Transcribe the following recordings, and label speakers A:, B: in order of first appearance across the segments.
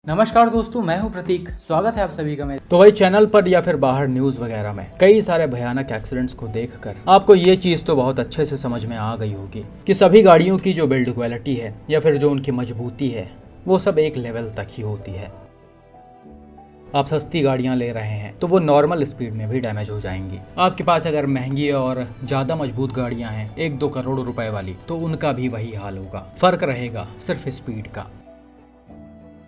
A: नमस्कार दोस्तों, मैं हूं प्रतीक। स्वागत है आप सभी का मेरे तो भाई चैनल पर या फिर बाहर न्यूज़ वगैरह में कई सारे भयानक एक्सीडेंट्स को देखकर आपको ये चीज़ तो बहुत अच्छे से समझ में आ गई होगी कि सभी गाड़ियों की जो बिल्ड क्वालिटी है या फिर जो उनकी मजबूती है वो सब एक लेवल तक ही होती है। आप सस्ती गाड़ियां ले रहे हैं तो वो नॉर्मल स्पीड में भी डैमेज हो जाएंगी। आपके पास अगर महंगी और ज़्यादा मजबूत गाड़ियां हैं 1-2 करोड़ रुपए वाली, तो उनका भी वही हाल होगा। फर्क रहेगा सिर्फ स्पीड का।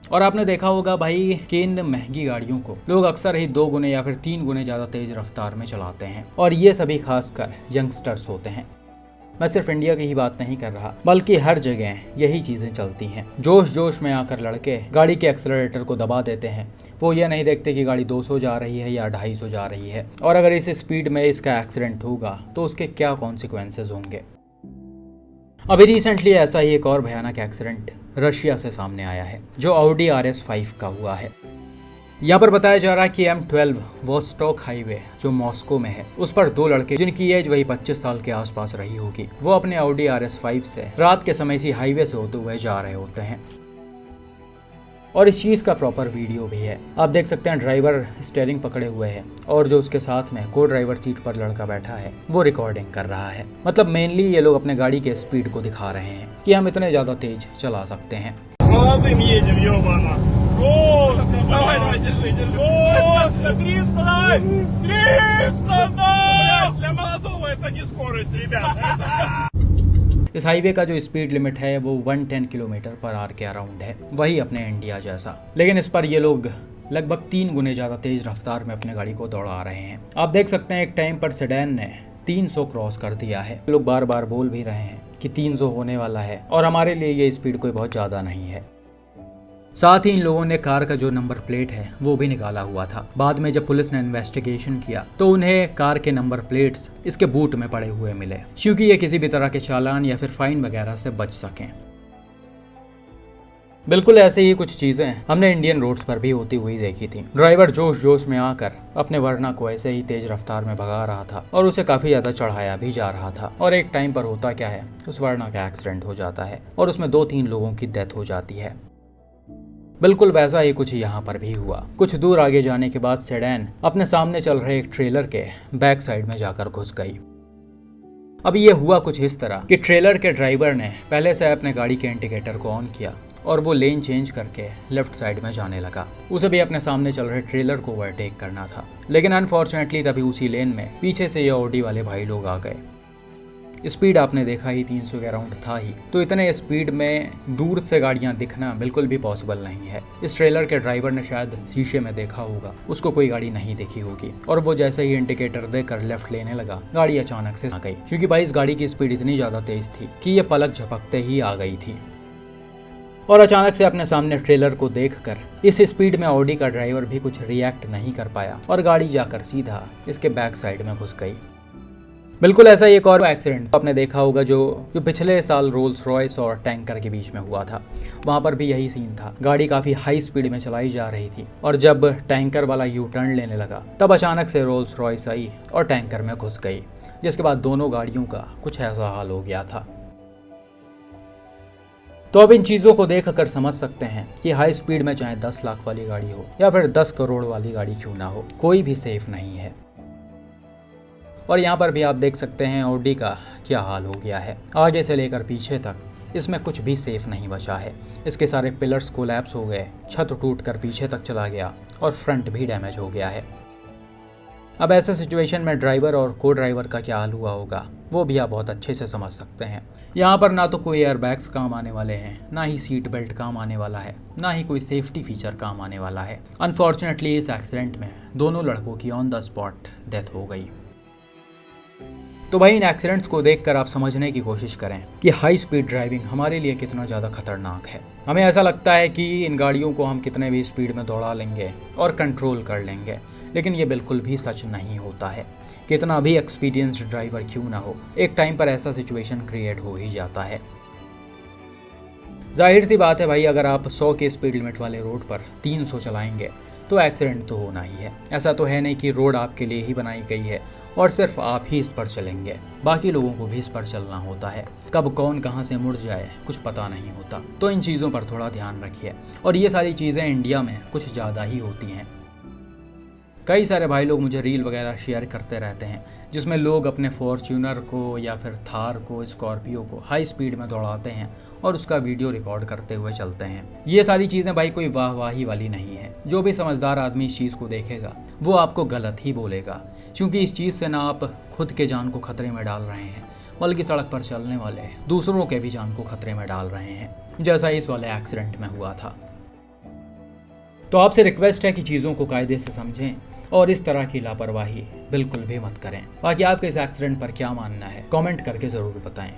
A: और आपने देखा होगा भाई कि इन महंगी गाड़ियों को लोग अक्सर ही 2 गुने या फिर 3 गुने ज़्यादा तेज रफ्तार में चलाते हैं, और ये सभी खासकर यंगस्टर्स होते हैं। मैं सिर्फ इंडिया की ही बात नहीं कर रहा, बल्कि हर जगह यही चीज़ें चलती हैं। जोश जोश में आकर लड़के गाड़ी के एक्सेलरेटर को दबा देते हैं। वो ये नहीं देखते कि गाड़ी 200 जा रही है या 250 जा रही है, और अगर इस स्पीड में इसका एक्सीडेंट होगा तो उसके क्या कॉन्सिक्वेंसेज होंगे। अभी रिसेंटली ऐसा ही एक और भयानक एक्सीडेंट रशिया से सामने आया है, जो ऑडी RS5 का हुआ है। यहाँ पर बताया जा रहा है कि M12 वोस्टॉक हाईवे जो मॉस्को में है, उस पर 2 लड़के जिनकी एज वही 25 साल के आसपास रही होगी, वो अपने ऑडी RS5 से रात के समय इसी हाईवे से होते हुए जा रहे होते हैं। और इस चीज़ का प्रॉपर वीडियो भी है। आप देख सकते हैं ड्राइवर स्टीयरिंग पकड़े हुए है और जो उसके साथ में को ड्राइवर सीट पर लड़का बैठा है वो रिकॉर्डिंग कर रहा है। मतलब मेनली ये लोग अपने गाड़ी के स्पीड को दिखा रहे हैं कि हम इतने ज़्यादा तेज चला सकते हैं। इस हाईवे का जो स्पीड लिमिट है वो 110 किलोमीटर पर आवर के अराउंड है, वही अपने इंडिया जैसा। लेकिन इस पर ये लोग लगभग 3 गुने ज़्यादा तेज रफ्तार में अपने गाड़ी को दौड़ा रहे हैं। आप देख सकते हैं एक टाइम पर सेडान ने 300 क्रॉस कर दिया है। लोग बार बार बोल भी रहे हैं कि 300 होने वाला है, और हमारे लिए ये स्पीड कोई बहुत ज़्यादा नहीं है। साथ ही इन लोगों ने कार का जो नंबर प्लेट है वो भी निकाला हुआ था। बाद में जब पुलिस ने इन्वेस्टिगेशन किया तो उन्हें कार के नंबर प्लेट्स इसके बूट में पड़े हुए मिले, क्योंकि ये किसी भी तरह के चालान या फिर फाइन वगैरह से बच सकें। बिल्कुल ऐसे ही कुछ चीज़ें हमने इंडियन रोड्स पर भी होती हुई देखी थी। ड्राइवर जोश जोश में आकर अपने वर्ना को ऐसे ही तेज रफ्तार में भगा रहा था और उसे काफ़ी ज़्यादा चढ़ाया भी जा रहा था। और एक टाइम पर होता क्या है, उस वर्ना का एक्सीडेंट हो जाता है और उसमें 2-3 लोगों की डेथ हो जाती है। बिल्कुल वैसा ही कुछ यहाँ पर भी हुआ। कुछ दूर आगे जाने के बाद सेडान अपने सामने चल रहे एक ट्रेलर के बैक साइड में जाकर घुस गई। अब ये हुआ कुछ इस तरह कि ट्रेलर के ड्राइवर ने पहले से अपने गाड़ी के इंडिकेटर को ऑन किया और वो लेन चेंज करके लेफ्ट साइड में जाने लगा। उसे भी अपने सामने चल रहे ट्रेलर को ओवरटेक करना था, लेकिन अनफॉर्चुनेटली तभी उसी लेन में पीछे से ये ऑडी वाले भाई लोग आ गए। स्पीड आपने देखा ही 300 के अराउंड था ही, तो इतने स्पीड में दूर से गाड़ियां दिखना बिल्कुल भी पॉसिबल नहीं है। इस ट्रेलर के ड्राइवर ने शायद शीशे में देखा होगा, उसको कोई गाड़ी नहीं दिखी होगी, और वो जैसे ही इंडिकेटर देकर लेफ्ट लेने लगा, गाड़ी अचानक से आ गई। क्योंकि भाई इस गाड़ी की स्पीड इतनी ज़्यादा तेज थी कि ये पलक झपकते ही आ गई थी। और अचानक से अपने सामने ट्रेलर को देखकर इस स्पीड में ऑडी का ड्राइवर भी कुछ रिएक्ट नहीं कर पाया और गाड़ी जाकर सीधा इसके बैक साइड में घुस गई। बिल्कुल ऐसा ही एक और एक्सीडेंट आपने देखा होगा जो पिछले साल रोल्स रॉयस और टैंकर के बीच में हुआ था। वहाँ पर भी यही सीन था। गाड़ी काफ़ी हाई स्पीड में चलाई जा रही थी और जब टैंकर वाला यू टर्न लेने लगा तब अचानक से रोल्स रॉयस आई और टैंकर में घुस गई, जिसके बाद दोनों गाड़ियों का कुछ ऐसा हाल हो गया था। तो अब इन चीज़ों को देख कर समझ सकते हैं कि हाई स्पीड में चाहे 10 लाख वाली गाड़ी हो या फिर 10 करोड़ वाली गाड़ी क्यों ना हो, कोई भी सेफ नहीं है। और यहाँ पर भी आप देख सकते हैं ऑडी का क्या हाल हो गया है। आगे से लेकर पीछे तक इसमें कुछ भी सेफ नहीं बचा है। इसके सारे पिलर्स कोलैप्स हो गए, छत टूटकर पीछे तक चला गया और फ्रंट भी डैमेज हो गया है। अब ऐसे सिचुएशन में ड्राइवर और को ड्राइवर का क्या हाल हुआ होगा वो भी आप बहुत अच्छे से समझ सकते हैं। यहाँ पर ना तो कोई एयरबैग्स काम आने वाले हैं, ना ही सीट बेल्ट काम आने वाला है, ना ही कोई सेफ्टी फीचर काम आने वाला है। अनफॉर्चुनेटली इस एक्सीडेंट में दोनों लड़कों की ऑन द स्पॉट डेथ हो गई। तो भाई इन एक्सीडेंट्स को देखकर आप समझने की कोशिश करें कि हाई स्पीड ड्राइविंग हमारे लिए कितना ज़्यादा खतरनाक है। हमें ऐसा लगता है कि इन गाड़ियों को हम कितने भी स्पीड में दौड़ा लेंगे और कंट्रोल कर लेंगे, लेकिन ये बिल्कुल भी सच नहीं होता है। कितना भी एक्सपीरियंस्ड ड्राइवर क्यों ना हो, एक टाइम पर ऐसा सिचुएशन क्रिएट हो ही जाता है। जाहिर सी बात है भाई, अगर आप 100 के स्पीड लिमिट वाले रोड पर 300 चलाएंगे तो एक्सीडेंट तो होना ही है। ऐसा तो है नहीं कि रोड आपके लिए ही बनाई गई है और सिर्फ आप ही इस पर चलेंगे, बाकी लोगों को भी इस पर चलना होता है। कब कौन कहां से मुड़ जाए कुछ पता नहीं होता, तो इन चीज़ों पर थोड़ा ध्यान रखिए। और ये सारी चीज़ें इंडिया में कुछ ज़्यादा ही होती हैं। कई सारे भाई लोग मुझे रील वगैरह शेयर करते रहते हैं जिसमें लोग अपने फॉर्च्यूनर को या फिर थार को, स्कॉर्पियो को हाई स्पीड में दौड़ाते हैं और उसका वीडियो रिकॉर्ड करते हुए चलते हैं। ये सारी चीज़ें भाई कोई वाहवाही वाली नहीं है। जो भी समझदार आदमी इस चीज़ को देखेगा वो आपको गलत ही बोलेगा, क्योंकि इस चीज़ से ना आप खुद के जान को खतरे में डाल रहे हैं, बल्कि सड़क पर चलने वाले दूसरों के भी जान को खतरे में डाल रहे हैं, जैसा इस वाले एक्सीडेंट में हुआ था। तो आपसे रिक्वेस्ट है कि चीज़ों को कायदे से समझें और इस तरह की लापरवाही बिल्कुल भी मत करें। बाकी आपके इस एक्सीडेंट पर क्या मानना है कमेंट करके ज़रूर बताएं।